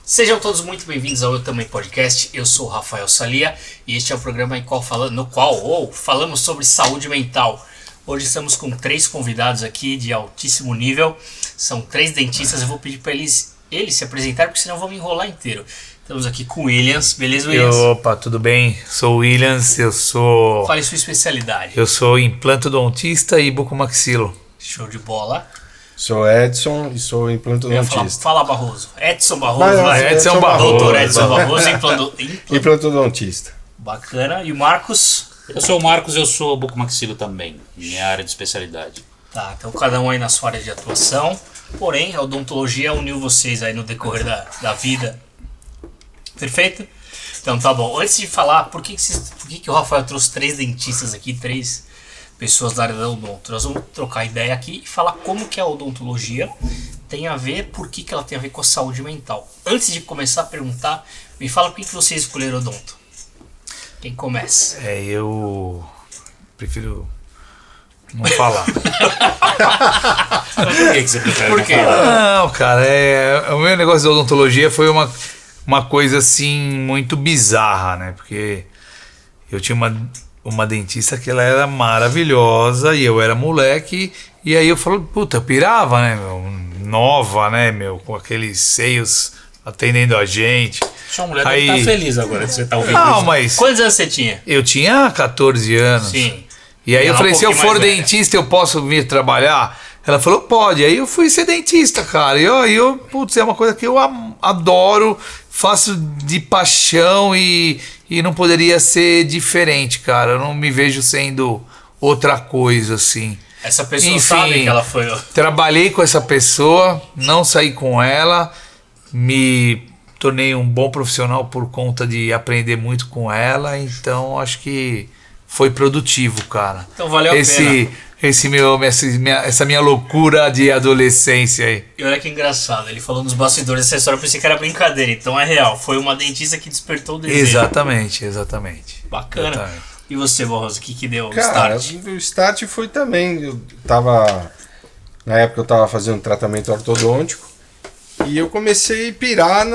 Sejam todos muito bem-vindos ao Eu Também Podcast. Eu sou o Rafael Salia e este é o programa no qual falamos sobre saúde mental. Hoje estamos com 3 convidados aqui de altíssimo nível. São 3 dentistas. Eu vou pedir para eles se apresentarem, porque senão eu vou me enrolar inteiro. Estamos aqui com o Williams. Beleza, Williams? Opa, tudo bem? Sou o Williams, Fale sua especialidade. Eu sou implantodontista e bucomaxilo. Show de bola. Sou Edson e sou implantodontista. Fala Barroso. Edson Barroso. Edson Barroso. Doutor Edson Barroso, implantodontista. Bacana. E o Marcos? Eu sou o Marcos, eu sou bucomaxilo também, minha área de especialidade. Tá, então cada um aí na sua área de atuação. Porém, a odontologia uniu vocês aí no decorrer da vida. Perfeito? Então tá bom. Antes de falar, por que o Rafael trouxe 3 dentistas aqui, 3 pessoas da área da odonto? Nós vamos trocar ideia aqui e falar como que a odontologia tem a ver, por que ela tem a ver com a saúde mental. Antes de começar a perguntar, me fala por que vocês escolheram odonto. Quem começa? Eu prefiro não falar. Mas por que você prefere Por quê? não falar? Não, cara, o meu negócio de odontologia foi uma coisa assim muito bizarra, né? Porque eu tinha uma dentista que ela era maravilhosa e eu era moleque, e aí eu falo, puta, eu pirava, né, meu? Nova, né, meu? Com aqueles seios atendendo a gente. Sua mulher deve estar feliz agora que você tá ouvindo Não, isso. mas Quantos anos você tinha? eu tinha 14 anos. Sim. E aí eu Ela falei, um se eu pouquinho for mais velha. dentista, eu posso vir trabalhar? Ela falou, pode. Aí eu fui ser dentista, cara. Putz, é uma coisa que eu adoro, faço de paixão e não poderia ser diferente, cara. Eu não me vejo sendo outra coisa, assim. Essa pessoa Enfim, sabe que ela foi... Trabalhei com essa pessoa, não saí com ela, me tornei um bom profissional por conta de aprender muito com ela, então acho que foi produtivo, cara. Então valeu a pena. Essa minha loucura de adolescência aí. E olha que engraçado, ele falou nos bastidores dessa história, eu pensei que era brincadeira, então é real. Foi uma dentista que despertou o desejo. Exatamente. Bacana. Exatamente. E você, Barroso, o que deu o Cara, start? o start foi também. Na época eu tava fazendo tratamento ortodôntico e eu comecei a pirar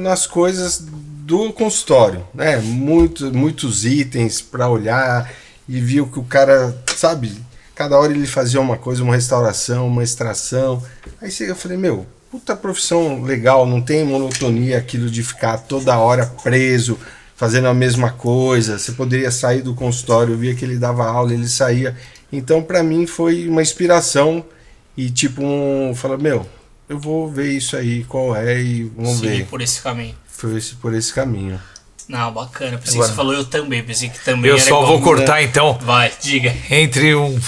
nas coisas do consultório, né? Muitos itens para olhar e viu que o cara, sabe, cada hora ele fazia uma coisa, uma restauração, uma extração. Aí eu falei, meu, puta profissão legal, não tem monotonia aquilo de ficar toda hora preso, fazendo a mesma coisa. Você poderia sair do consultório, eu via que ele dava aula, ele saía. Então, pra mim, foi uma inspiração e falei, meu, eu vou ver isso aí, qual é, e vamos ver. Sim, por esse caminho. Foi por esse caminho. Não, bacana. Pensei Agora, que você falou eu também. Pensei que também Eu era só igual. vou cortar então. Vai, diga. Entre um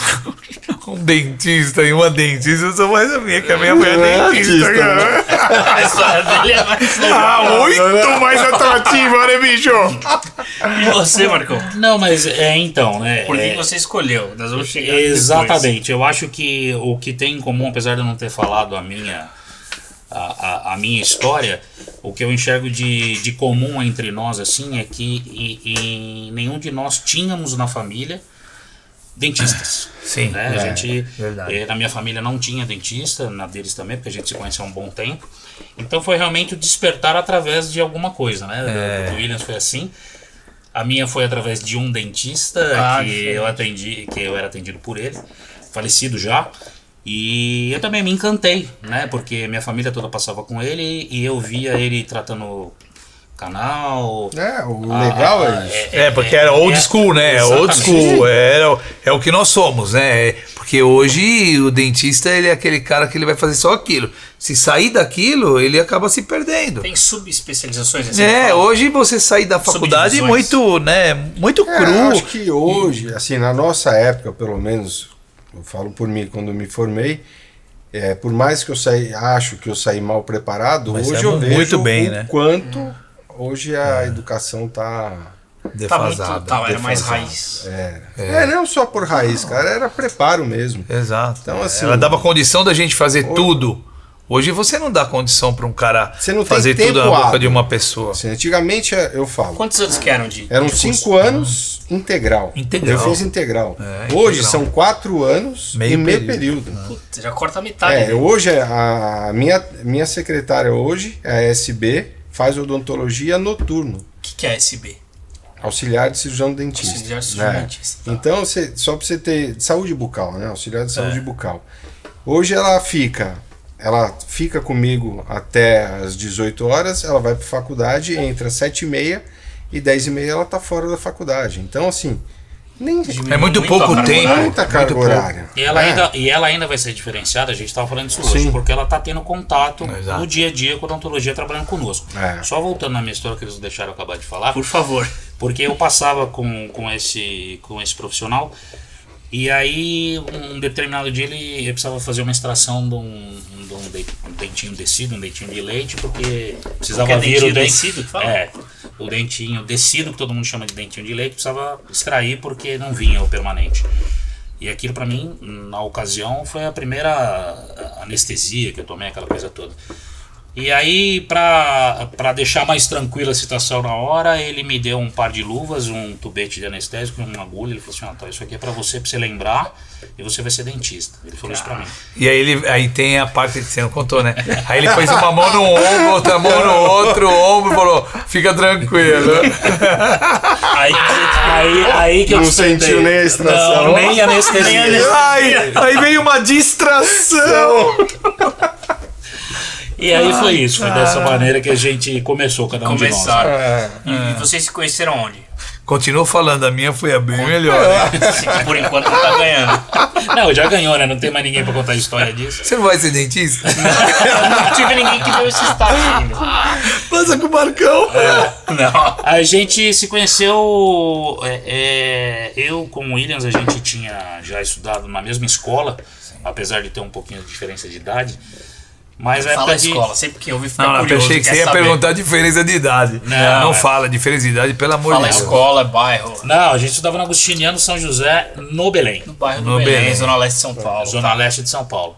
dentista e uma dentista, eu sou mais a minha, que a minha mulher é dentista, cara. A história dele é mais legal. Muito mais atrativa, né, bicho? E você, Marcão? Não, mas então, né? Por que você escolheu? Nós vamos chegar depois. Exatamente. Eu acho que o que tem em comum, apesar de eu não ter falado a minha história, o que eu enxergo de comum entre nós assim é que nenhum de nós tínhamos na família dentistas. Sim, né? A gente, verdade. na minha família não tinha dentista, na deles também, porque a gente se conhece há um bom tempo. Então foi realmente o despertar através de alguma coisa, né? O Williams foi assim. A minha foi através de um dentista que eu era atendido por ele, falecido já. E eu também me encantei, né? Porque minha família toda passava com ele e eu via ele tratando canal. O legal é isso. Porque era old school, né? Old school, é o que nós somos, né? Porque hoje o dentista, ele é aquele cara que ele vai fazer só aquilo. Se sair daquilo, ele acaba se perdendo. Tem subespecializações assim? Hoje você sair da faculdade muito cru. Acho que hoje, assim, na nossa época, pelo menos, eu falo por mim, quando eu me formei, por mais que acho que eu saí mal preparado, mas hoje eu vejo muito bem, o quanto hoje a educação tá defasada. Era mais raiz. Não só por raiz, cara, era preparo mesmo. Exato. Então, assim, ela dava condição da gente fazer tudo. Hoje você não dá condição para um cara fazer tudo na boca de uma pessoa. Assim, antigamente eu falo. Quantos anos que eram de Eram curso? 5 anos integral. Integral. Eu fiz integral. É, hoje integral. são 4 anos e meio período. Putz, já corta a metade. né? Hoje a minha secretária hoje, a SB, faz odontologia noturno. O que é SB? Auxiliar de cirurgião dentista. Auxiliar de cirurgião dentista, tá. Então, só para você ter saúde bucal, né? Auxiliar de saúde bucal. Hoje ela fica comigo até as 18 horas, ela vai para faculdade, entra às 7h30 e 10h30 ela tá fora da faculdade. Então, assim, nem É muito pouco a carga tempo. horária. muita carga muito horária. E ela ainda vai ser diferenciada, a gente estava falando isso hoje, Sim. porque ela está tendo contato Exato. no dia a dia com a odontologia trabalhando conosco. É. Só voltando na minha história que eles deixaram eu acabar de falar, Por favor. porque eu passava com esse profissional e aí um determinado dia ele precisava fazer uma extração de um dentinho descido, um dentinho de leite, porque precisava Qualquer vir dentinho o dente. descido que fala? É, o dentinho descido, que todo mundo chama de dentinho de leite, precisava extrair porque não vinha o permanente. E aquilo pra mim, na ocasião, foi a primeira anestesia que eu tomei, aquela coisa toda. E aí, pra deixar mais tranquila a situação na hora, ele me deu um par de luvas, um tubete de anestésico e uma agulha. Ele falou assim, tá, isso aqui é pra você lembrar e você vai ser dentista. Ele falou isso pra mim. E aí tem a parte que você não contou, né? Aí ele pôs uma mão no ombro, outra mão no outro ombro e falou, fica tranquilo. Aí que eu Não sentiu nem a extração. Não, nem anestesia. Aí veio uma distração. E aí foi isso, foi dessa maneira que a gente começou, cada um de nós. Começaram. É. E vocês se conheceram onde? Continuou falando, a minha foi a bem melhor. Né? Por enquanto não tá ganhando. Não, já ganhou, né? Não tem mais ninguém pra contar a história disso. Você não vai ser dentista? Eu não tive ninguém que deu esse status ainda. Passa com o Marcão. Não. A gente se conheceu, eu com o Williams, a gente tinha já estudado na mesma escola, apesar de ter um pouquinho de diferença de idade. Mas a Fala época a escola, sempre que eu ouvi ficar Não, eu curioso. achei que quer você ia saber. perguntar a diferença de idade. Não fala diferença de idade, pelo amor Fala de Deus. escola, bairro. Não, a gente estudava no Agostiniano São José, no Belém, No bairro do No Belém, Belém. Zona Leste de São Paulo. Zona Leste de São Paulo.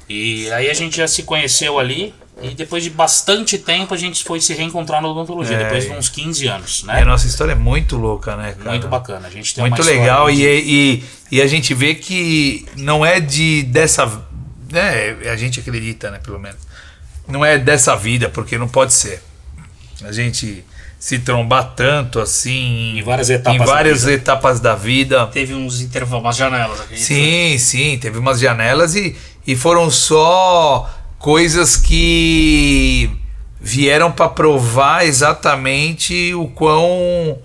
E aí a gente já se conheceu ali, e depois de bastante tempo a gente foi se reencontrar na odontologia, depois de uns 15 anos, E né? a nossa história é muito louca, né, cara? Muito bacana. A gente tem Muito uma história legal. de- E a gente vê que não é dessa. Né, a gente acredita, né, pelo menos. Não é dessa vida, porque não pode ser. A gente se trombar tanto assim Em várias etapas em da várias vida. etapas da vida. Teve uns intervalos, umas janelas, acredito. Sim, teve umas janelas e foram só coisas que vieram para provar exatamente o quão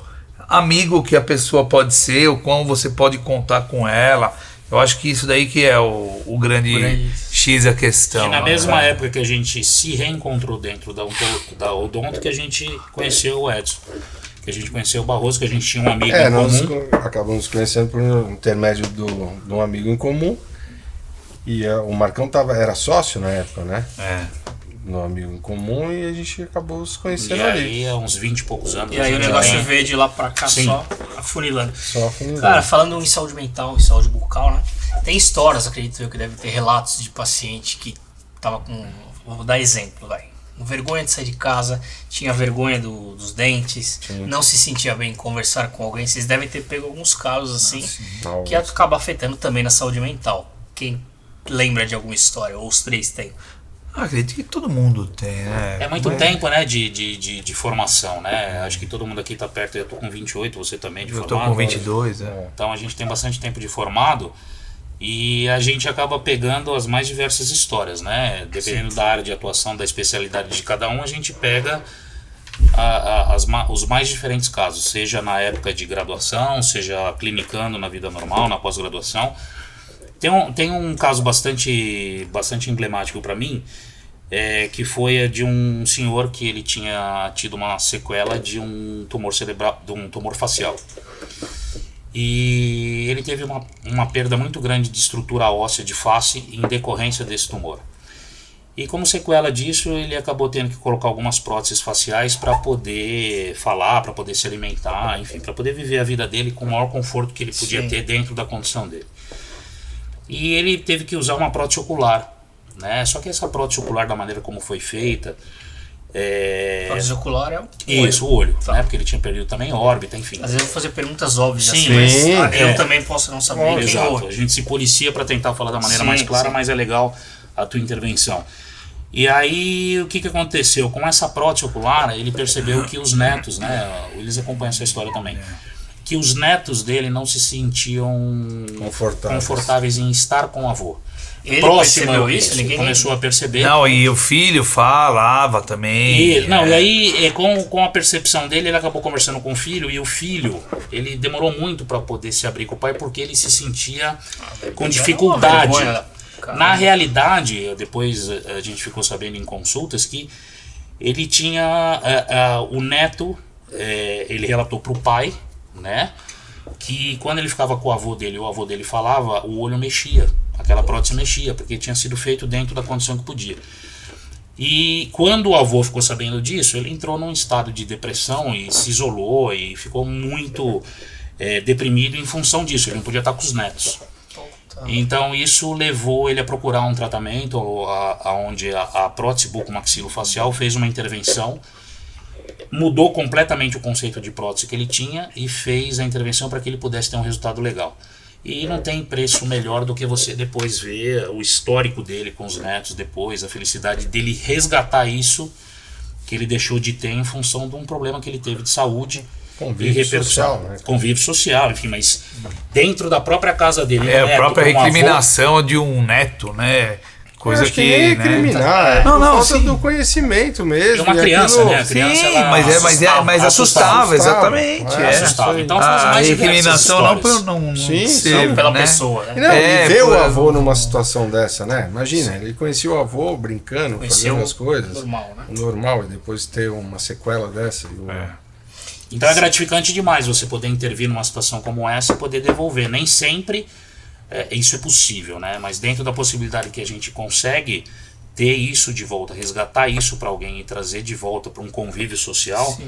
amigo que a pessoa pode ser, o quão você pode contar com ela. Eu acho que isso daí que é o grande X da questão. E na né? mesma época que a gente se reencontrou dentro da Odonto, que a gente conheceu o Edson. Que a gente conheceu o Barroso, que a gente tinha um amigo em Nós comum. acabamos nos conhecendo por intermédio de um amigo em comum. E o Marcão era sócio na época, né? No amigo em comum, e a gente acabou se E conhecendo ali. aí, há uns 20 e poucos anos. E aí a o gente negócio tem- veio de lá pra cá Sim. só afunilando. Só afunilando. Cara, falando em saúde mental e saúde bucal, né? Tem histórias, acredito eu, que deve ter relatos de paciente que tava com... Vou dar exemplo, vai. Com vergonha de sair de casa, tinha vergonha dos dentes, não se sentia bem em conversar com alguém. Vocês devem ter pego alguns casos assim, que acaba afetando também na saúde mental. Quem lembra de alguma história, ou os três têm. Acredito que todo mundo tem, né? É muito tempo, né, de formação, né? Acho que todo mundo aqui tá perto. Eu tô com 28, você também de Eu formado. tô com 22, Então a gente tem bastante tempo de formado e a gente acaba pegando as mais diversas histórias, né? Dependendo da área de atuação, da especialidade de cada um, a gente pega os mais diferentes casos, seja na época de graduação, seja clinicando na vida normal, na pós-graduação. Tem um caso bastante emblemático para mim, que foi a de um senhor que ele tinha tido uma sequela de um tumor cerebral, de um tumor facial. E ele teve uma perda muito grande de estrutura óssea de face em decorrência desse tumor. E como sequela disso, ele acabou tendo que colocar algumas próteses faciais para poder falar, para poder se alimentar, enfim, para poder viver a vida dele com o maior conforto que ele podia ter dentro da condição dele. E ele teve que usar uma prótese ocular, né? Só que essa prótese ocular, da maneira como foi feita, Prótese ocular é o Isso, o olho, né? Porque ele tinha perdido também órbita, enfim. Às vezes eu vou fazer perguntas óbvias Sim, assim, mas sim, eu também posso não saber quem é o Exato, olho. a gente se policia para tentar falar da maneira Sim, mais clara, sim. mas é legal a tua intervenção. E aí, o que aconteceu? Com essa prótese ocular, ele percebeu que os netos, né? O Willis acompanha essa história também. Que os netos dele não se sentiam confortáveis em estar com o avô. Ele percebeu isso? Ninguém começou a perceber. Não, e o filho falava também. E aí, com a percepção dele, ele acabou conversando com o filho, e o filho, ele demorou muito para poder se abrir com o pai, porque ele se sentia com dificuldade. Na realidade, depois a gente ficou sabendo em consultas que ele tinha o neto, ele relatou para o pai, né, que quando ele ficava com o avô dele falava, o olho mexia, aquela prótese mexia, porque tinha sido feito dentro da condição que podia. E quando o avô ficou sabendo disso, ele entrou num estado de depressão e se isolou e ficou muito deprimido em função disso, ele não podia estar com os netos. Então isso levou ele a procurar um tratamento onde a prótese bucomaxilofacial fez uma intervenção, mudou completamente o conceito de prótese que ele tinha e fez a intervenção para que ele pudesse ter um resultado legal. E não tem preço melhor do que você depois ver o histórico dele com os netos depois, a felicidade dele resgatar isso que ele deixou de ter em função de um problema que ele teve de saúde. Convívio social, né? Convívio social, enfim, mas dentro da própria casa dele. A própria recriminação de um neto, né? Coisa que nem recriminar, não, por falta sim. do conhecimento mesmo. É uma criança, né? A criança, Sim, ela mas assustava, exatamente. Assustava. Então faz a mais recriminação não por Sim, pela né? pessoa, né? Não, e ver o por- avô numa situação dessa, né? Imagina, ele conhecia o avô brincando, Conheceu fazendo as coisas. normal, né? Normal, e depois ter uma sequela dessa. Então é gratificante demais você poder intervir numa situação como essa e poder devolver. Nem sempre isso é possível, né? Mas dentro da possibilidade que a gente consegue ter isso de volta, resgatar isso para alguém e trazer de volta para um convívio social,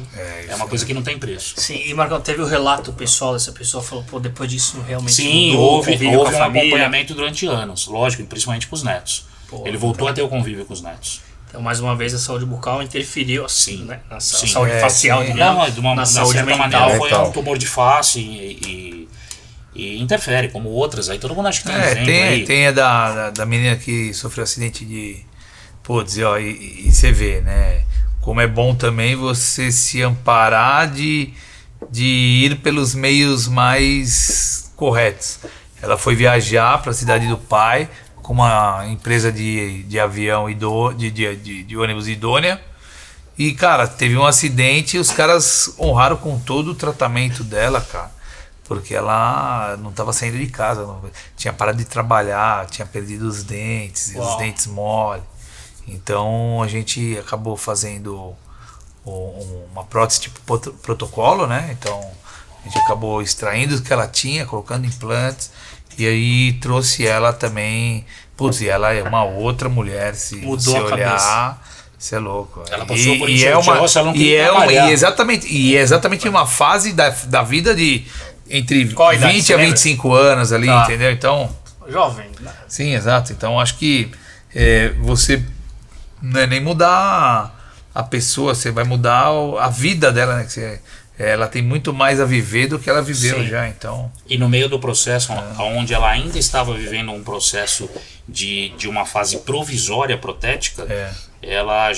é uma coisa que não tem preço. Sim, e Marcão, teve o relato pessoal dessa pessoa, falou, pô, depois disso realmente Sim, mudou, houve convívio com a um família. acompanhamento durante anos, lógico, principalmente com os netos. Pô, Ele voltou a ter o convívio com os netos. Então, mais uma vez, a saúde bucal interferiu assim, Sim. né? Na Sim. saúde facial, sim. digamos, Não, na de saúde certa mental. maneira foi Mental. um tumor de face e interfere, como outras. Aí todo mundo acha que tem exemplo aí. Tem a da menina que sofreu acidente de... Putz, ó, e você vê, né? Como é bom também você se amparar de ir pelos meios mais corretos. Ela foi viajar para a cidade do pai com uma empresa de avião de ônibus idônea. E, cara, teve um acidente e os caras honraram com todo o tratamento dela, cara. Porque ela não estava saindo de casa, tinha parado de trabalhar, tinha perdido os dentes, os dentes mole. Então a gente acabou fazendo uma prótese tipo protocolo, né? Então a gente acabou extraindo o que ela tinha, colocando implantes. E aí trouxe ela também. Putz, e ela é uma outra mulher, se Mudou você a olhar. Você é louco. Ela passou por isso, ela não queria e trabalhar. é exatamente uma fase da vida de entre Qual a idade, 20 você a lembra? 25 anos ali, Tá. entendeu? Então, Jovem, né? sim, exato. Então acho que você não é nem mudar a pessoa, você vai mudar a vida dela, né? Que ela tem muito mais a viver do que ela viveu Sim. já, então... E no meio do processo, onde ela ainda estava vivendo um processo de uma fase provisória protética, ela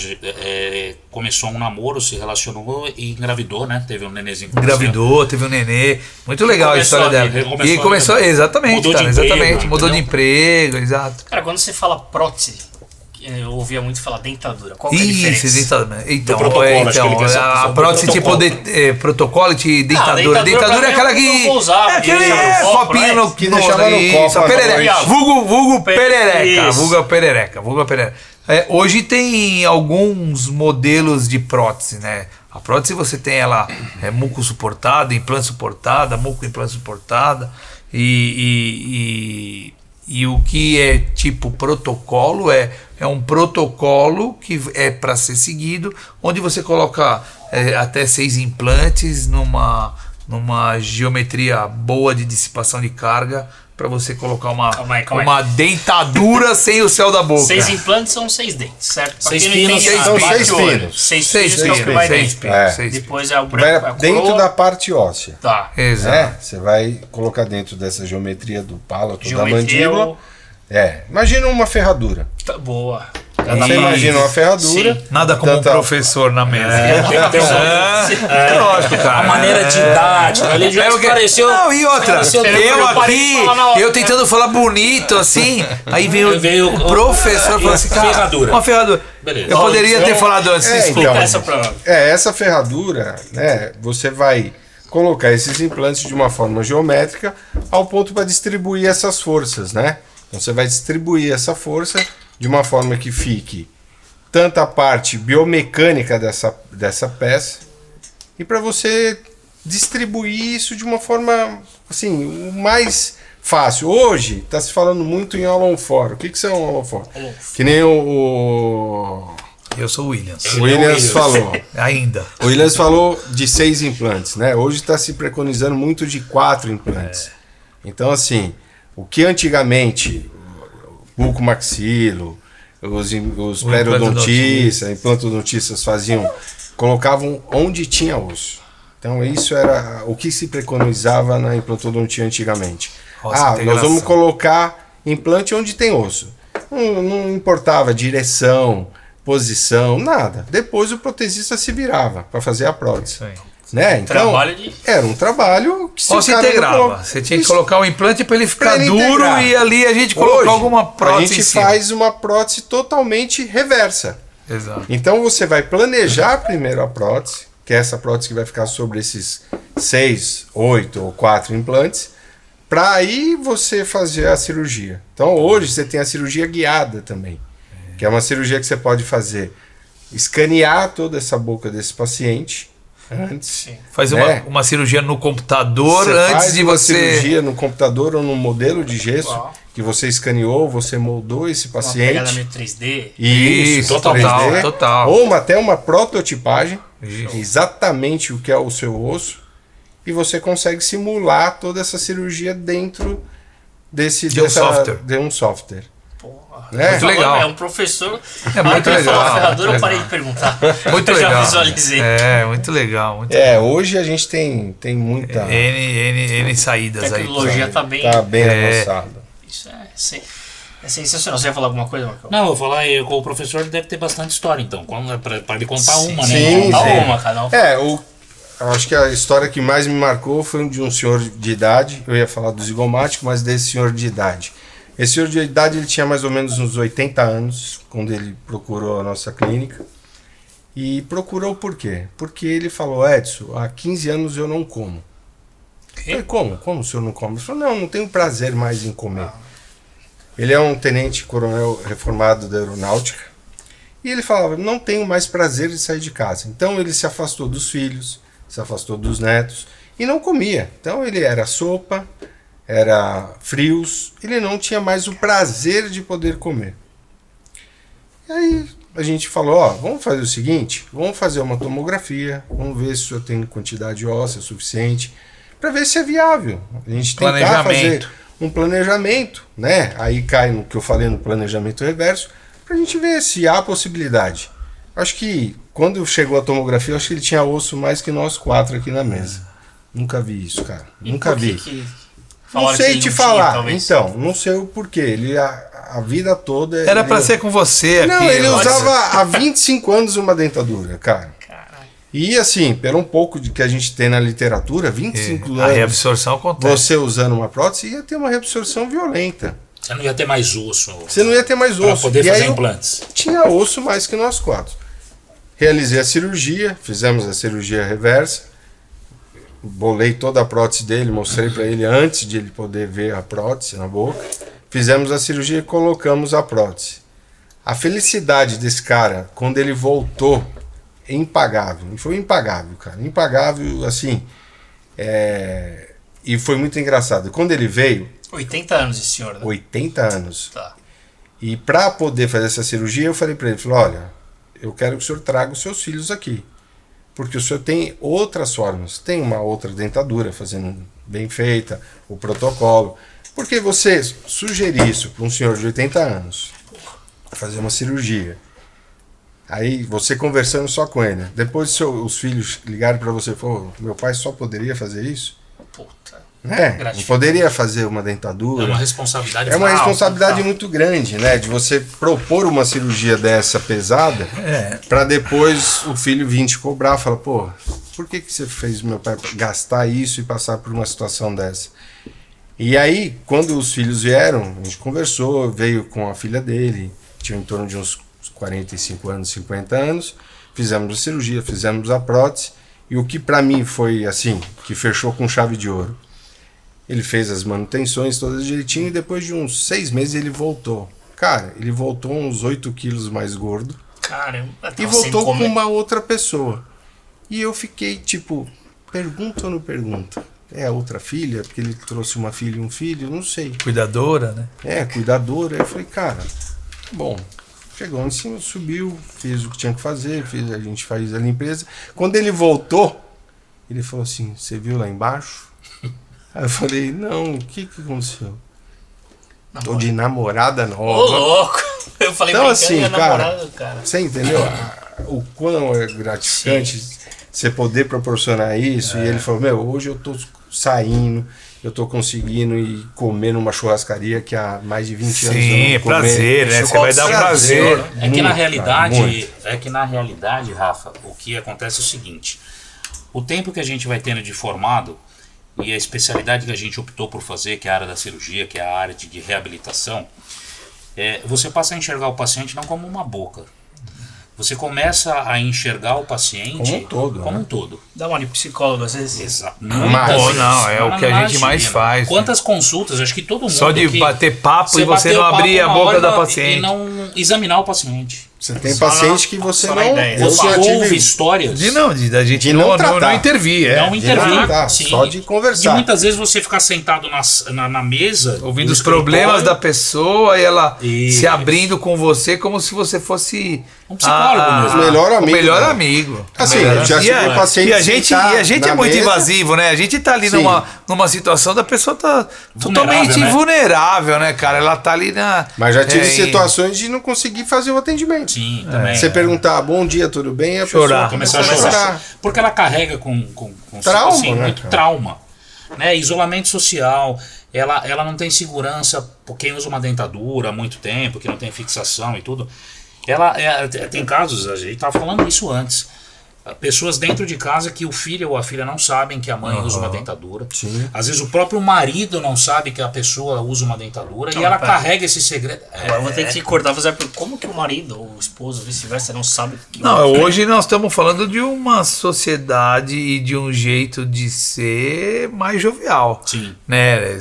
começou um namoro, se relacionou e engravidou, né? Teve um nenenzinho. Engravidou, teve um nenê. Muito legal a história dela. E começou, exatamente, mudou cara, de emprego, exatamente. Mudou de entendeu? emprego, exato. Cara, quando você fala prótese, eu ouvia muito falar dentadura. Qual que é a Isso, diferença? então, protocolo, acho que ele quer saber a do prótese tipo protocolo. protocolo de dentadura. dentadura Dentadura pra é aquela mim é o que. que eu vou usar, É aquele deixava no copo, copinho né? no Que deixava no copo, isso, a perereca. agora. Vulgo perereca. Isso. Vulgo perereca. Hoje tem alguns modelos de prótese, né? A prótese você tem ela muco suportada, implante suportada, muco implante suportada e o que é tipo protocolo é um protocolo que é para ser seguido, onde você coloca até 6 implantes numa geometria boa de dissipação de carga pra você colocar uma, Calma aí. uma dentadura sem o céu da boca. 6 implantes são 6 dentes, certo? Pra 6 quem não pinos entende são nada, 6 bate o olho. pinos. 6 Seis pinos que é o que vai seis dentro. pinos, É. seis Depois é o branco, Vai a dentro coroa. da parte óssea. Tá. Exato. Você vai colocar dentro dessa geometria do palato, da Geometria mandíbula. Imagina uma ferradura. Tá boa. Você imagina uma ferradura. Sim. Nada como um tanta- professor na mesa. Lógico, cara. A maneira didática. Ali já o que- pareceu. Não, e outra, pareceu- eu parei de falar na hora. eu tentando falar bonito, assim, aí veio o professor e falou assim, cara, ferradura. uma ferradura. Beleza. Eu poderia ter falado antes, desculpa. então. Essa pra... Essa ferradura, né? Você vai colocar esses implantes de uma forma geométrica ao ponto para distribuir essas forças, né? Então você vai distribuir essa força de uma forma que fique tanto a parte biomecânica dessa peça e para você distribuir isso de uma forma assim, o mais fácil. Hoje está se falando muito em All-on-4. O que são All-on-4? Que nem o Eu sou o Williams. Williams falou. Ainda. O Williams falou de 6 implantes, né? Hoje está se preconizando muito de 4 implantes. Então, assim, o que antigamente o bucomaxilo, os periodontistas, implantodontistas faziam, colocavam onde tinha osso. Então, isso era o que se preconizava na implantodontia antigamente. Nossa, Nós integração. vamos colocar implante onde tem osso. Não importava direção, posição, nada. Depois o protesista se virava para fazer a prótese. Isso aí. Né? Então, Trabalho de... era um trabalho que Ou se o cara não integrava. colo- Você tinha que Isso. colocar o implante para ele ficar Pra ele duro integrar. e ali a gente colocar Hoje, alguma prótese a gente em cima. faz uma prótese totalmente reversa. Exato. Então você vai planejar primeiro a prótese, que é essa prótese que vai ficar sobre esses 6, 8 ou 4 implantes, para aí você fazer a cirurgia. Então hoje você tem a cirurgia guiada também, que é uma cirurgia que você pode fazer, escanear toda essa boca desse paciente antes. Faz né? uma cirurgia no computador Você antes faz de uma você... cirurgia no computador ou no modelo de gesso Uau. que você escaneou, você moldou esse Uma pegada paciente. meio 3D. Isso, total, 3D, total. Ou até uma prototipagem, Isso. exatamente o que é o seu osso, e você consegue simular toda essa cirurgia dentro De um software. de um software. Porra. Né? Muito legal. É um professor. É muito Na hora que ele falou legal, ferradura, eu muito parei legal. de perguntar. Muito eu legal. já visualizei. É, muito legal. Muito Hoje a gente tem muita. N A saídas aí. tecnologia tá bem. Tá bem É. avançada. Isso é sensacional. Você ia falar alguma coisa, Marcão? Não, eu vou falar, com o professor deve ter bastante história, então. Para ele contar Sim, uma, sim, né? Dá sim. uma, cada um. Acho que a história que mais me marcou foi de um senhor de idade. Eu ia falar do zigomático, mas desse senhor de idade. Esse senhor de idade ele tinha mais ou menos uns 80 anos quando ele procurou a nossa clínica. E procurou por quê? Porque ele falou: Edson, há 15 anos eu não como. Eu falei: como? Como o senhor não come? Ele falou: não tenho prazer mais em comer. Ele é um tenente-coronel reformado da aeronáutica. E ele falava: não tenho mais prazer de sair de casa. Então ele se afastou dos filhos, se afastou dos netos e não comia. Então ele era sopa, era frios, ele não tinha mais o prazer de poder comer. E aí a gente falou: vamos fazer o seguinte, vamos fazer uma tomografia, vamos ver se o senhor tem quantidade óssea suficiente, para ver se é viável. A gente tentar fazer um planejamento, né? Aí cai no que eu falei no planejamento reverso, pra gente ver se há possibilidade. Acho que quando chegou a tomografia, eu acho que ele tinha osso mais que nós 4 aqui na mesa. Nunca vi isso, cara. E Nunca por que vi. que Não falaram que sei ele te não tinha, falar. talvez? Então, não sei o porquê. Ele a vida toda. Era ele... pra ser com você aqui. Não, ele Lopes. usava há 25 anos uma dentadura, cara. Caralho. E assim, pelo um pouco de que a gente tem na literatura, 25 A anos reabsorção acontece. você usando uma prótese ia ter uma reabsorção violenta. Você não ia ter mais osso. Você não ia ter mais Para osso. poder E fazer aí eu implantes. tinha osso mais que nós 4. Realizei a cirurgia, fizemos a cirurgia reversa, bolei toda a prótese dele, mostrei para ele antes de ele poder ver a prótese na boca. Fizemos a cirurgia e colocamos a prótese. A felicidade desse cara, quando ele voltou, é impagável. E foi impagável, cara. Impagável, assim. E foi muito engraçado. Quando ele veio, 80 anos esse senhor, né? 80 anos. Tá. E para poder fazer essa cirurgia, eu falei para ele, olha, eu quero que o senhor traga os seus filhos aqui. Porque o senhor tem outras formas. Tem uma outra dentadura fazendo bem feita, o protocolo. Porque você sugerir isso para um senhor de 80 anos, fazer uma cirurgia, aí você conversando só com ele, depois os filhos ligaram para você e falaram, meu pai só poderia fazer isso? Puta. Não poderia fazer uma dentadura. É uma responsabilidade É uma alta, responsabilidade tá? muito grande, né? De você propor uma cirurgia dessa pesada para depois o filho vir te cobrar. Fala, pô, por que você fez meu pai gastar isso e passar por uma situação dessa? E aí, quando os filhos vieram, a gente conversou, veio com a filha dele, tinha em torno de uns 45 anos, 50 anos, fizemos a cirurgia, fizemos a prótese, e o que para mim foi assim, que fechou com chave de ouro. Ele fez as manutenções todas direitinho e depois de uns 6 meses ele voltou. Cara, ele voltou uns 8 quilos mais gordo. Caramba. E voltou com uma outra pessoa. E eu fiquei tipo, pergunta ou não pergunta? É a outra filha? Porque ele trouxe uma filha e um filho? Não sei. Cuidadora, né? Cuidadora. Aí eu falei, cara, bom, chegou em cima, subiu, fez o que tinha que fazer, a gente fez a limpeza. Quando ele voltou, ele falou assim, você viu lá embaixo? Aí eu falei, não, o que aconteceu? Tô de namorada nova. Ô, louco! Eu falei, então, brincando, assim, namorado, cara, você entendeu o quão é gratificante você poder proporcionar isso? E ele falou, hoje eu tô saindo, eu tô conseguindo ir comer numa churrascaria que há mais de 20 anos eu Sim, não é comer. prazer, né? Você vai dar um prazer. É que na Muito, realidade, cara, muito. Rafa, o que acontece é o seguinte: o tempo que a gente vai tendo de formado e a especialidade que a gente optou por fazer, que é a área da cirurgia, que é a área de reabilitação, você passa a enxergar o paciente não como uma boca. Você começa a enxergar o paciente Como um todo, como né? um todo. Dá uma de psicólogo às vezes. Exato. Não, é o que a gente mais faz. Quantas consultas, acho que todo mundo Só de aqui, bater papo e você bater não o papo abrir a uma boca hora da paciente. e não examinar o paciente. Você tem Só paciente que você só na não... ideia. eu Você já ouve tive- histórias. Da gente De não tratar. não intervir, Não de intervir. não tratar, sim. só de conversar. E muitas vezes você ficar sentado na mesa, ouvindo no os problemas da escritório, pessoa e ela Isso. se abrindo com você como se você fosse Um psicólogo mesmo. O melhor amigo, O melhor né? amigo. Assim, O melhor eu já amigo. tive paciente E a gente sentar é na muito mesa. invasivo, né? A gente tá ali Sim. numa situação da pessoa tá Vulnerável, totalmente né? vulnerável, né, cara? Ela tá ali na... Mas já tive em- situações de não conseguir fazer o atendimento. Sim, também. Você perguntar, bom dia, tudo bem? A Chorar. pessoa Começar a começa chorar. Porque ela carrega com Trauma, assim, né, muito cara? trauma. Né? Isolamento social. Ela não tem segurança por quem usa uma dentadura há muito tempo, que não tem fixação e tudo. Tem casos, a gente estava falando isso antes. Pessoas dentro de casa que o filho ou a filha não sabem que a mãe usa uma dentadura. Sim. Às vezes o próprio marido não sabe que a pessoa usa uma dentadura e ela pera. carrega esse segredo. Agora eu vou ter que cortar fazer como que o marido ou o esposo, vice-versa, não sabe que Não, hoje nós estamos falando de uma sociedade e de um jeito de ser mais jovial. Sim. Né?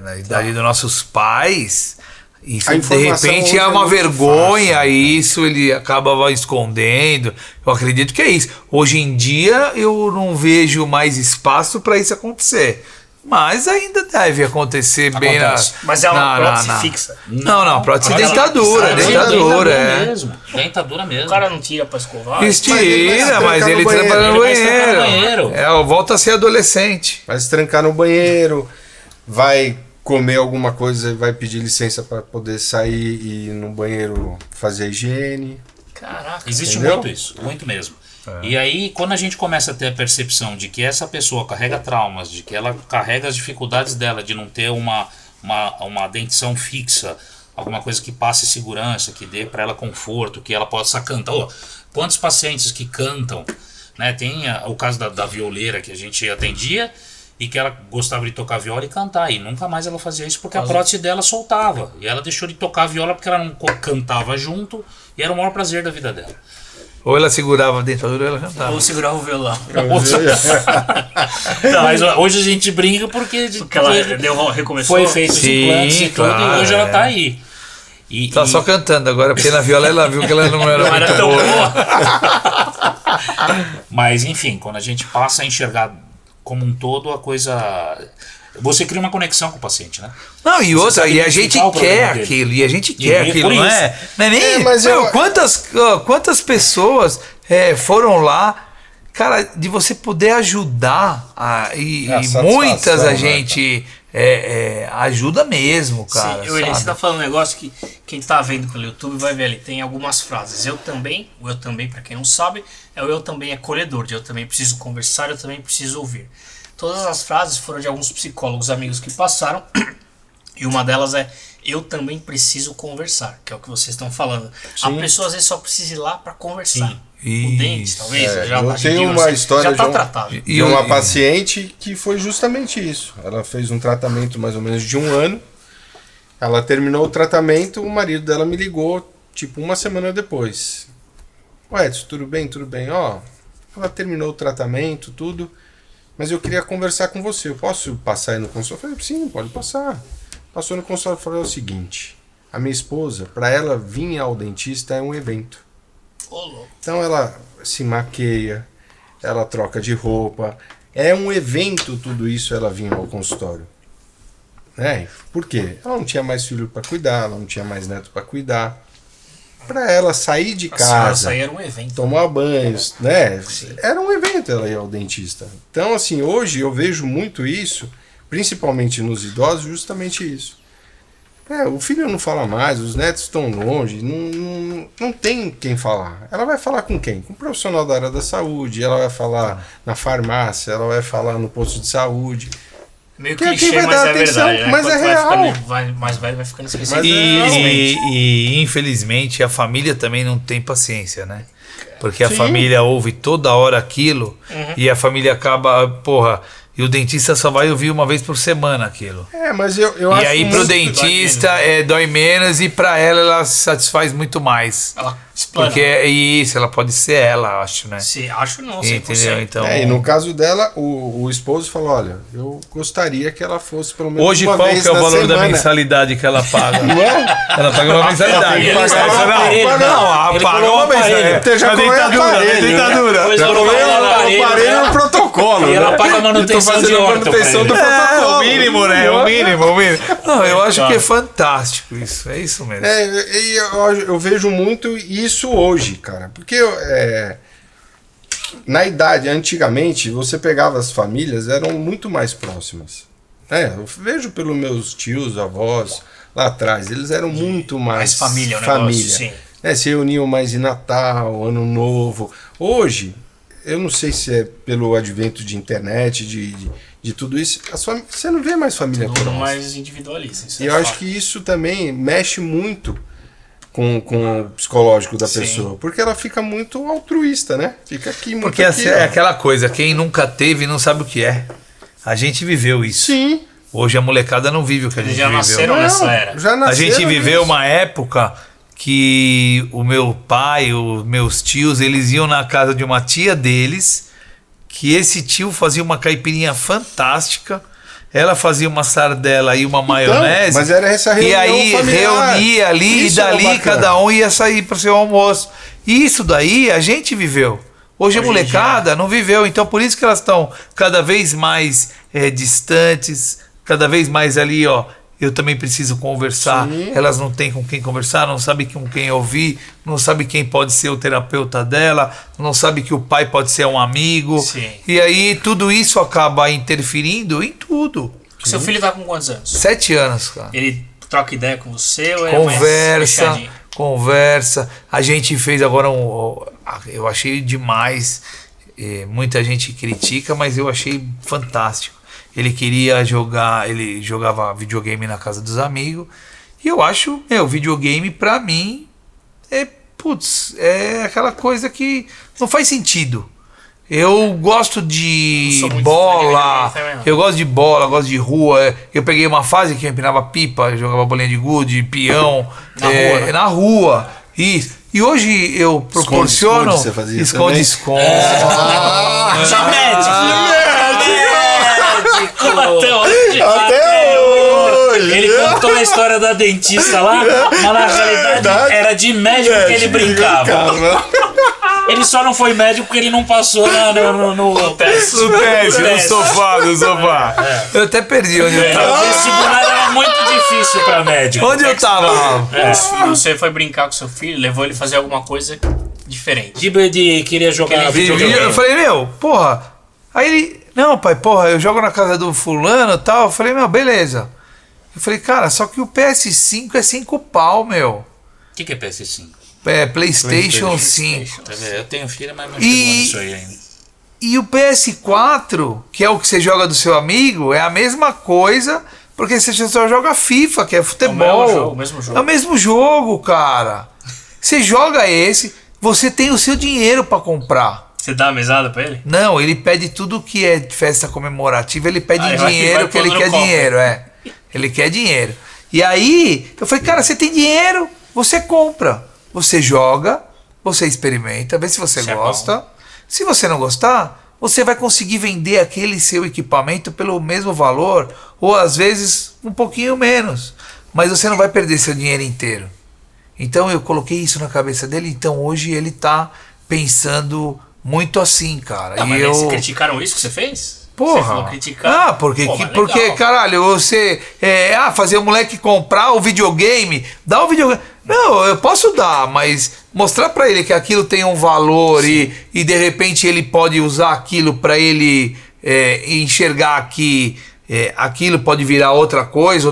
Na idade dos nossos pais, isso A de informação repente hoje é é uma muito vergonha, fácil, né? isso ele acaba escondendo. Eu acredito que é isso. Hoje em dia eu não vejo mais espaço para isso acontecer. Mas ainda deve acontecer bem na. Acontece. Mas é uma prótese fixa. Não, prótese Prótese dentadura, fixa. dentadura, é. mesmo. Dentadura mesmo. O cara não tira pra escovar. Estira, mas ele tranca no trampa no banheiro. Ele vai se trancar no banheiro. banheiro. Volta a ser adolescente. Vai se trancar no banheiro, vai comer alguma coisa e vai pedir licença para poder sair e ir no banheiro fazer a higiene. Caraca. Existe Entendeu? muito isso, muito mesmo. E aí, quando a gente começa a ter a percepção de que essa pessoa carrega traumas, de que ela carrega as dificuldades dela, de não ter uma dentição fixa, alguma coisa que passe segurança, que dê para ela conforto, que ela possa cantar. Quantos pacientes que cantam, né? Tem o caso da violeira que a gente atendia e que ela gostava de tocar viola e cantar, e nunca mais ela fazia isso porque a prótese dela soltava, e ela deixou de tocar viola porque ela não cantava junto, e era o maior prazer da vida dela. Ou ela segurava a dentadura ou ela cantava. Ou segurar o violão. Não, mas hoje a gente brinca porque Ela recomeçou. foi feito os Sim, implantes e tudo, claro, e hoje ela é. tá aí. Tá só cantando agora, porque na viola ela viu que ela não era Não era muito tão boa. boa. Mas enfim, quando a gente passa a enxergar como um todo a coisa, você cria uma conexão com o paciente, né? Não, e outra, sabe e a gente identificar o problema quer dele. aquilo, e a gente E quer é aquilo, por não isso. é? Não é nem. Mas Meu, eu- quantas pessoas foram lá, cara, de você poder ajudar, e a satisfação, muitas a né, gente ajuda mesmo, cara. Sim, você tá falando um negócio que quem tá vendo pelo YouTube vai ver ali. Tem algumas frases. O eu também, pra quem não sabe, é o eu também acolhedor. Eu também preciso conversar, eu também preciso ouvir. Todas as frases foram de alguns psicólogos amigos que passaram. E uma delas é eu também preciso conversar, que é o que vocês estão falando. Sim. A pessoa às vezes só precisa ir lá pra conversar. Sim. O dente, talvez. Eu tenho uma história já tá tratado. de uma paciente que foi justamente isso. Ela fez um tratamento mais ou menos de 1 ano. Ela terminou o tratamento, o marido dela me ligou, tipo, 1 semana depois. Ué, Edson, tudo bem, tudo bem. Ó, ela terminou o tratamento, tudo, mas eu queria conversar com você. Eu posso passar aí no consultório? Eu falei, sim, pode passar. Passou no consultório e falou o seguinte: a minha esposa, para ela vir ao dentista é um evento. Então ela se maqueia, ela troca de roupa, é um evento tudo isso ela vinha ao consultório. Por quê? Ela não tinha mais filho para cuidar, ela não tinha mais neto para cuidar. Para ela sair de casa, era um evento. tomar banhos, né? Era um evento ela ir ao dentista. Então assim, hoje eu vejo muito isso, principalmente nos idosos, justamente isso. O filho não fala mais, os netos estão longe, não tem quem falar. Ela vai falar com quem? Com um profissional da área da saúde, ela vai falar na farmácia, ela vai falar no posto de saúde. Meio clichê, mas é verdade. Né? Mas é real. Mais velho vai ficando esquecido. E infelizmente a família também não tem paciência, né? Porque a família ouve toda hora aquilo e a família acaba, e o dentista só vai ouvir uma vez por semana aquilo. Mas eu acho que. E aí pro dentista dói menos e pra ela se satisfaz muito mais. Ela explana. Porque é isso, ela pode ser ela, acho, né? Sim, acho não, 100%. Entendeu? Então, e no caso dela, o esposo falou, olha, eu gostaria que ela fosse pelo menos hoje uma qual vez que é o na valor semana. da mensalidade que ela paga? Não é? Ela paga uma mensalidade. Ele paga uma mensalidade. Já colou Ditadura. Já colou o aparelho no protocolo. E ela paga a manutenção de manutenção do protocolo. O mínimo, né? O mínimo. Não, eu acho que é fantástico isso. É isso mesmo. Eu vejo muito isso hoje, cara. Porque na idade, antigamente, você pegava as famílias, eram muito mais próximas. Eu vejo pelos meus tios, avós, lá atrás, eles eram muito mais família. Negócio, sim. Se reuniam mais em Natal, Ano Novo. Hoje, eu não sei se é pelo advento de internet, de tudo isso, você não vê mais família próxima. Tudo mais individualista. E eu acho que isso também mexe muito com o psicológico da pessoa, porque ela fica muito altruísta, né? Fica aqui muito. Porque é aquela coisa, quem nunca teve não sabe o que é. A gente viveu isso. Sim. Hoje a molecada não vive o que a gente viveu. Já nasceram nessa era. A gente viveu uma época que o meu pai, os meus tios, eles iam na casa de uma tia deles, que esse tio fazia uma caipirinha fantástica, ela fazia uma sardela e uma maionese, mas era essa reunião e aí familiar. reunia ali Isso e dali cada um ia sair para o seu almoço. E isso daí a gente viveu. Hoje a molecada não viveu, então por isso que elas estão cada vez mais distantes, cada vez mais ali, eu também preciso conversar. Sim. Elas não têm com quem conversar, não sabem com quem ouvir, não sabem quem pode ser o terapeuta dela, não sabem que o pai pode ser um amigo. Sim. E aí tudo isso acaba interferindo em tudo. O seu filho tá com quantos anos? 7 anos, cara. Ele troca ideia com você ou é conversa. A gente fez agora eu achei demais. Muita gente critica, mas eu achei fantástico. Ele queria jogar, ele jogava videogame na casa dos amigos. E eu acho, videogame pra mim é aquela coisa que não faz sentido. Eu gosto de bola, gosto de rua. Eu peguei uma fase que eu empinava pipa, jogava bolinha de gude, peão, na rua. E hoje eu proporciono esconde-esconde. Até hoje. Ele contou a história da dentista lá, mas na realidade era de médico que ele brincava. Ele só não foi médico porque ele não passou no teste. No sofá. Eu até perdi onde eu tava. O vestibular era muito difícil pra médico. Onde eu tava? Você foi brincar com seu filho, levou ele a fazer alguma coisa diferente. De queria jogar videogame. Eu falei, Aí ele, não, pai, porra, eu jogo na casa do fulano e tal. Eu falei, meu, beleza. Eu falei, cara, só que o PS5 é 5 pau, meu. O que é PS5? É, PlayStation 5. Tá vendo? Eu tenho filha, mas não chegou nisso aí ainda. E o PS4, que é o que você joga do seu amigo, é a mesma coisa, porque você só joga FIFA, que é futebol. o mesmo jogo. É o mesmo jogo, cara. Você joga esse, você tem o seu dinheiro pra comprar. Você dá uma mesada pra ele? Não, ele pede tudo que é festa comemorativa, ele pede dinheiro, que ele quer copo. dinheiro, Ele quer dinheiro. E aí, eu falei, cara, você tem dinheiro, você compra. Você joga, você experimenta, vê se você gosta. Se você não gostar, você vai conseguir vender aquele seu equipamento pelo mesmo valor, ou às vezes um pouquinho menos. Mas você não vai perder seu dinheiro inteiro. Então eu coloquei isso na cabeça dele, então hoje ele tá pensando muito assim, cara. Não, mas eles criticaram isso que você fez? Você falou Porra. criticar. Porque, Pô, mas porque legal. caralho, você. Fazer o moleque comprar o videogame. Dá o videogame. Não, eu posso dar, mas mostrar pra ele que aquilo tem um valor e de repente ele pode usar aquilo pra ele enxergar que aquilo pode virar outra coisa,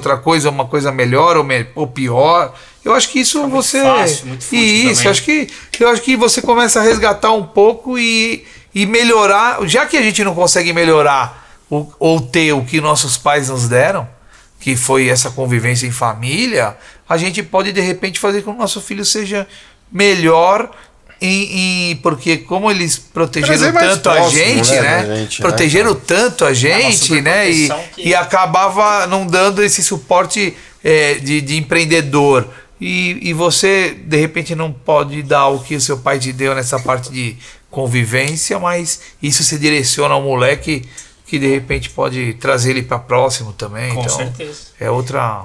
uma coisa melhor ou pior. Eu acho que isso você. Muito fácil Isso, também. eu acho que você começa a resgatar um pouco e melhorar, já que a gente não consegue melhorar ou ter o que nossos pais nos deram, que foi essa convivência em família, a gente pode de repente fazer com que o nosso filho seja melhor porque como eles protegeram tanto a gente, né? Protegeram tanto a gente, né? E acabava não dando esse suporte de empreendedor. E você, de repente, não pode dar o que o seu pai te deu nessa parte de convivência, mas isso se direciona ao moleque que, de repente, pode trazer ele para próximo também. Com então, certeza. É outra...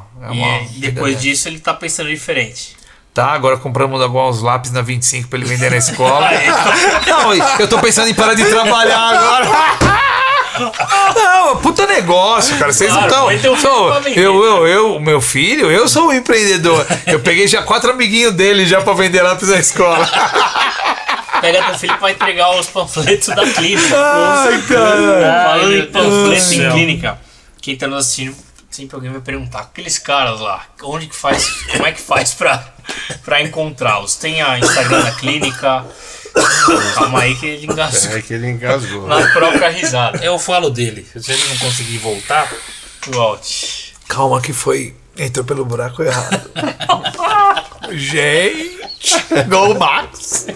E depois disso ele tá pensando diferente. Tá, agora compramos alguns lápis na 25 para ele vender na escola. Não, eu tô pensando em parar de trabalhar agora. Não, puta negócio, cara. Vocês não estão. Meu filho, eu sou um empreendedor. Eu peguei já 4 amiguinhos dele já pra vender lápis na escola. Pega teu filho pra entregar os panfletos da clínica. Ai, cara. Falando em panfleto em clínica, quem tá nos assistindo, sempre alguém vai perguntar: aqueles caras lá, onde que faz, como é que faz pra encontrá-los? Tem a Instagram da clínica. Calma aí que ele engasgou. É que ele engasgou. Na própria risada. Eu falo dele. Se ele não conseguir voltar, Volte. Calma que foi. Entrou pelo buraco errado. Gente. Gol Max.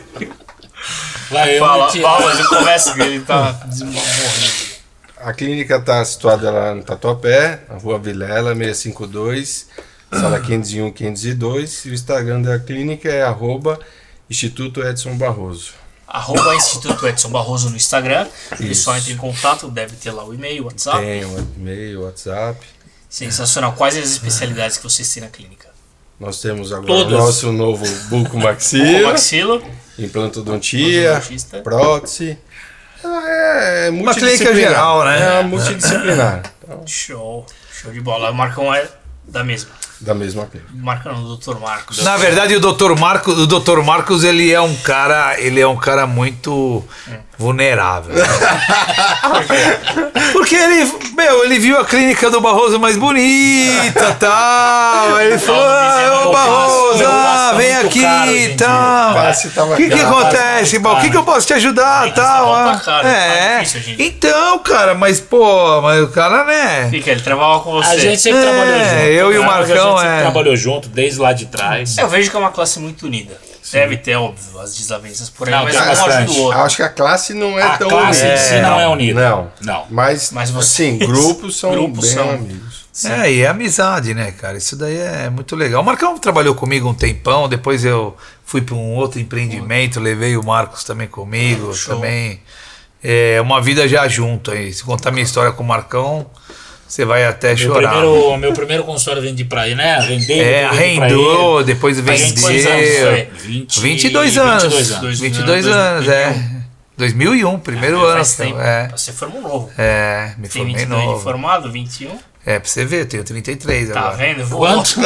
vai eu Fala, te- mas eu começo que ele tá morrendo. A clínica está situada lá no Tatuapé, na Rua Vilela, 652, sala 501, 502. E o Instagram da clínica é @Instituto Edson Barroso. @Instituto Edson Barroso no Instagram. Ele Isso. só entra em contato, deve ter lá o e-mail, o WhatsApp. Tem o e-mail, WhatsApp. Sensacional. Quais as especialidades que vocês têm na clínica? Nós temos agora Todas. o nosso novo bucomaxilo, Bucomaxilo, implantodontia, ortodontista. prótese. É Uma clínica geral, né? É multidisciplinar. Então, Show de bola. O Marcão é da mesma. da mesma clínica. Marcão não, o Dr. Marcos. Na verdade, o Dr. Marcos, ele é um cara muito vulnerável. Porque ele viu a clínica do Barroso mais bonita, tal. Ele falou: ô Barroso, vem muito aqui caro hoje e em dia. tal. Parece que tava O que caro. acontece, irmão? O que eu posso te ajudar, tal? tá caro, tá difícil hoje em dia. Então, cara, mas o cara, né? Fica, ele trabalhava com você. A gente sempre trabalhou junto. eu e o Mas Marcão, a gente sempre trabalhou junto, desde lá de trás. Eu vejo que é uma classe muito unida. Deve ter, óbvio, as desavenças por aí, Não, mas tem um ajuda bastante. o outro. Acho que a classe não é A tão classe unida. em si não é unida. Não. Não. Mas vocês- assim, grupos são grupos bem são. amigos. E é amizade, né, cara? Isso daí é muito legal. O Marcão trabalhou comigo um tempão, depois eu fui para um outro empreendimento, levei o Marcos também comigo, Show. também. É uma vida já junto aí. Se contar minha história com o Marcão, você vai até chorar. Meu primeiro consultório vendi pra ele, né? Vendeu. Arrendou, depois vendeu. quantos anos foi? 22 anos. 22 anos, 2001, primeiro ano. Faz tempo. É, Você formou novo. me Tem formei 22 de novo. formado, 21. É, pra você ver, eu tenho 33 Tá agora. vendo? Quanto?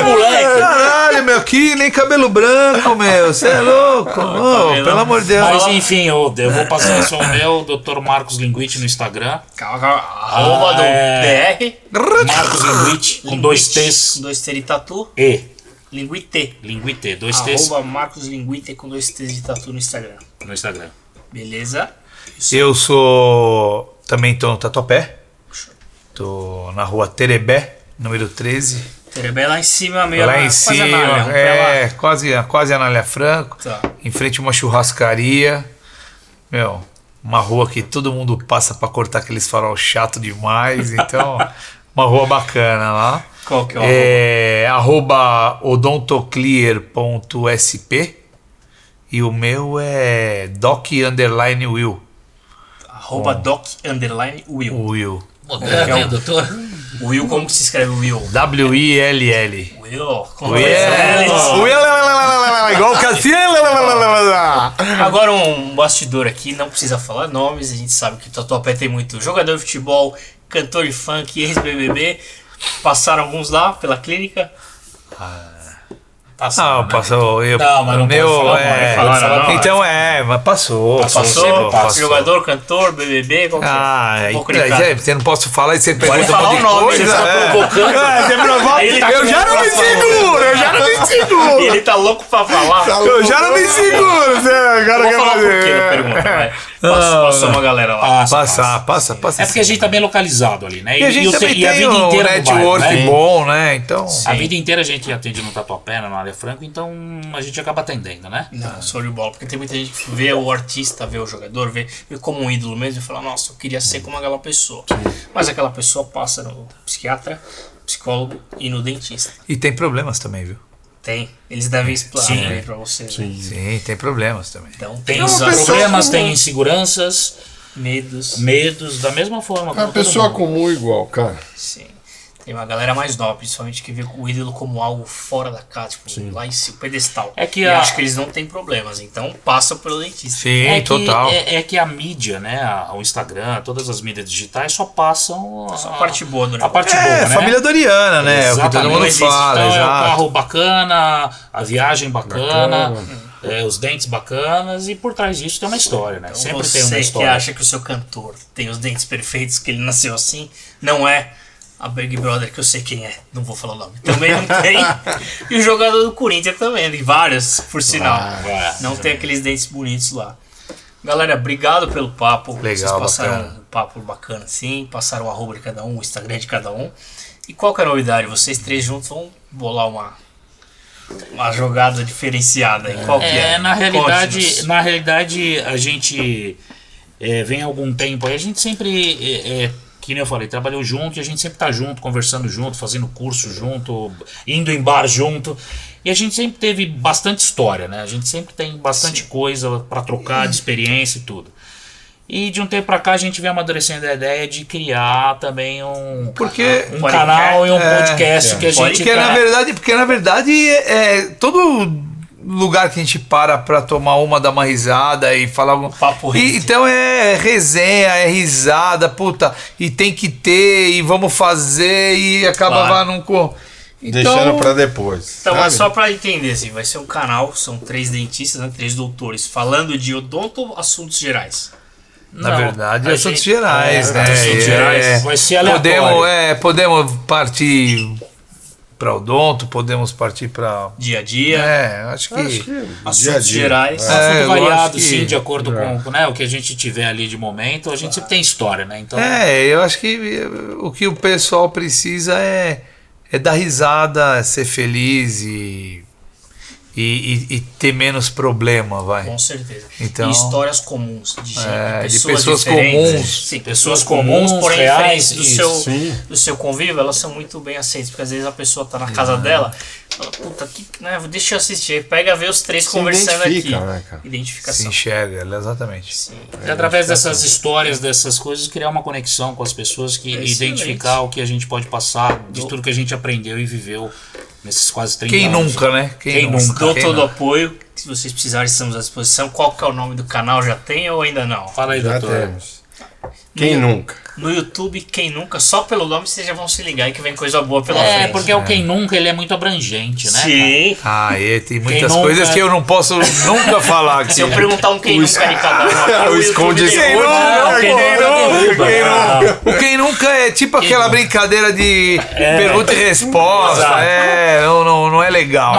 Moleque. Caralho, meu, que nem cabelo branco, meu. Você é louco. Ô, pelo amor de Deus. Mas enfim, eu vou passar só o meu, Dr. Marcos Linguite no Instagram. Calma. Arroba do BR. Marcos Linguite, com 2 T's. Com 2 T de tatu. E. Linguite. Linguite, 2 T's Arroba Marcos Linguite com 2 T's de tatu no Instagram. no Instagram. Beleza? Eu sou. Também tô no Tatuapé. Tô na rua Terebé, número 13. Terebé lá em cima, meio Lá em quase cima, Anália, quase Anália Franco. Tá. Em frente a uma churrascaria. Meu, uma rua que todo mundo passa pra cortar aqueles farol chato demais. Então, uma rua bacana lá. Qual que é o arroba odontoclear.sp e o meu é doc_will. Arroba doc_will. Will. Moderno, hein, doutor? Will, como que se escreve Will? WILL. Will, com Will. dois L's. Igual o Cassiano. Agora um bastidor aqui, não precisa falar nomes, a gente sabe que o Tatuapé tem muito jogador de futebol, cantor de funk, ex-BBB. Passaram alguns lá pela clínica. Não, passou. Não, mas não meu, pode falar, é, pode falar, não. então mas passou. Passou, jogador, cantor, BBB, qual que é? Ah, Vou clicar. você não posso falar e você pergunta falar um monte o de nome, coisa. ele tá provocando. Você provoca. Ele tá Eu já não me seguro, Ele tá louco pra falar. Eu já não me seguro. Agora Vou falar por quê na pergunta, vai. Passou uma galera lá. Passa. É porque a gente tá bem localizado ali, né? E a gente também e a tem vida um inteira no bairro, network né? bom, né? Então. A vida inteira a gente atende no Tatuapé, na Anália Franco, então a gente acaba atendendo, né? Não, show de bola. Porque tem muita gente que vê o artista, vê o jogador, vê como um ídolo mesmo e fala, nossa, eu queria ser como aquela pessoa. Mas aquela pessoa passa no psiquiatra, psicólogo e no dentista. E tem problemas também, viu? Tem. Eles devem explanar Sim. aí pra você. Sim, tem problemas também. Então Tem tem os problemas, tem inseguranças, medos. da mesma forma. A como todo pessoa mundo. comum igual, cara. Sim. Tem uma galera mais nova, principalmente que vê o ídolo como algo fora da casa, tipo, lá em cima, pedestal. É que e a- acho que eles não têm problemas, então passa pelo dentista. Sim, É que, total. é que a mídia, né? O Instagram, todas as mídias digitais só passam Só a parte boa do a negócio. parte boa, né? Família Doriana, né? É o que todo Exatamente. mundo Existe. fala, Então é o exato. carro bacana, a viagem bacana, os dentes bacanas e por trás disso tem uma história, né? Então Sempre tem uma você que história. acha que o seu cantor tem os dentes perfeitos, que ele nasceu assim, não é a Big Brother, que eu sei quem é, não vou falar o nome, também não tem. E o jogador do Corinthians também, tem vários, por sinal. Não tem aqueles dentes bonitos lá. Galera, obrigado pelo papo. Legal, Vocês passaram bacana. um papo bacana assim, passaram o arroba de cada um, o Instagram de cada um. E qual que é a novidade? Vocês três juntos vão bolar uma jogada diferenciada aí. Qual que é? Na Conte-nos. realidade a gente vem há algum tempo aí, a gente sempre, que nem eu falei, trabalhou junto e a gente sempre tá junto, conversando junto, fazendo curso junto, indo em bar junto. E a gente sempre teve bastante história, né? A gente sempre tem bastante coisa pra trocar de experiência e tudo. E de um tempo pra cá a gente vem amadurecendo a ideia de criar também um podcast. canal e um podcast que a gente Porque na verdade todo lugar que a gente para pra tomar uma, dar uma risada e falar algum... Papo E, reto. então é resenha, é risada, puta, e tem que ter, e vamos fazer, e acabava Claro. num... Então, Deixando pra depois. Então, mas sabe? só pra entender, assim, vai ser um canal, são 3 dentistas, né, 3 doutores, falando de odonto, assuntos gerais. na Não, verdade, a assuntos gente- gerais, né? assuntos gerais, vai ser aleatório. Podemos partir para odonto, podemos partir para... Dia a dia, acho que... Acho que assuntos dia a dia. gerais. É. Assunto eu variado, acho que- sim, de acordo com né, o que a gente tiver ali de momento. A gente sempre tem história, né? Então, Eu acho que o que o pessoal precisa é dar risada, é ser feliz e ter menos problema, vai. Com certeza. Então- E histórias comuns de gente, de de pessoas pessoas diferentes. comuns. Sim, Pessoas comuns, porém reais, diferentes isso, do seu convívio, elas são muito bem aceitas, porque às vezes a pessoa tá na casa dela, fala, puta, deixa eu assistir, aí pega ver os 3 Se conversando aqui. identifica, né, cara? Se Identificação. enxerga, exatamente. Sim. e através dessas histórias, dessas coisas, criar uma conexão com as pessoas, Excelente. identificar o que a gente pode passar, de tudo que a gente aprendeu e viveu nesses quase 30 Quem anos. nunca, né? Quem nunca? Dou Quem todo o não? apoio, se vocês precisarem, estamos à disposição. Qual que é o nome do canal? Já tem ou ainda não? Fala aí, Já doutor. temos. Quem nunca? No YouTube, Quem Nunca, só pelo nome vocês já vão se ligar e que vem coisa boa pela frente. Porque o Quem Nunca, ele é muito abrangente, né? Sim. Tem muitas nunca- coisas que eu não posso nunca falar aqui. Se eu perguntar um Quem Nunca de cada um aqui, O esconde YouTube esconde. derruba. Quem nunca derruba. O Quem Nunca é tipo aquela brincadeira de pergunta e resposta. Exato. Não é legal.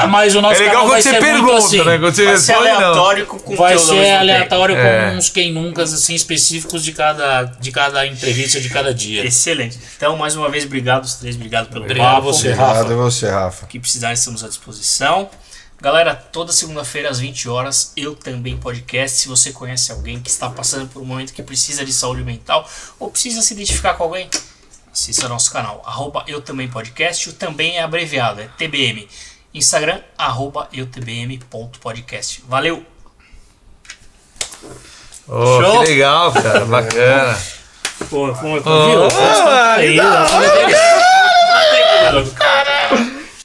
Mas o nosso É legal canal quando vai você ser muito pergunta, assim. né? Quando você Vai ser responde, não. aleatório com conteúdo Vai ao mesmo ser tempo. aleatório com uns Quem Nuncas assim, específicos de cada entrevista, de cada dia. Excelente. Então, mais uma vez, obrigado os três, obrigado pelo Obrigado a papo. você, Obrigado Rafa. a você, Rafa. O que precisarem, estamos à disposição. Galera, toda segunda-feira às 20 horas, Eu Também Podcast. Se você conhece alguém que está passando por um momento que precisa de saúde mental ou precisa se identificar com alguém, assista nosso canal, @Eu Também Podcast. O também é abreviado, é TBM. Instagram, @eutbm.podcast. Valeu! Show. Que legal, cara. Bacana. Pô, Oh, viu? que da hora.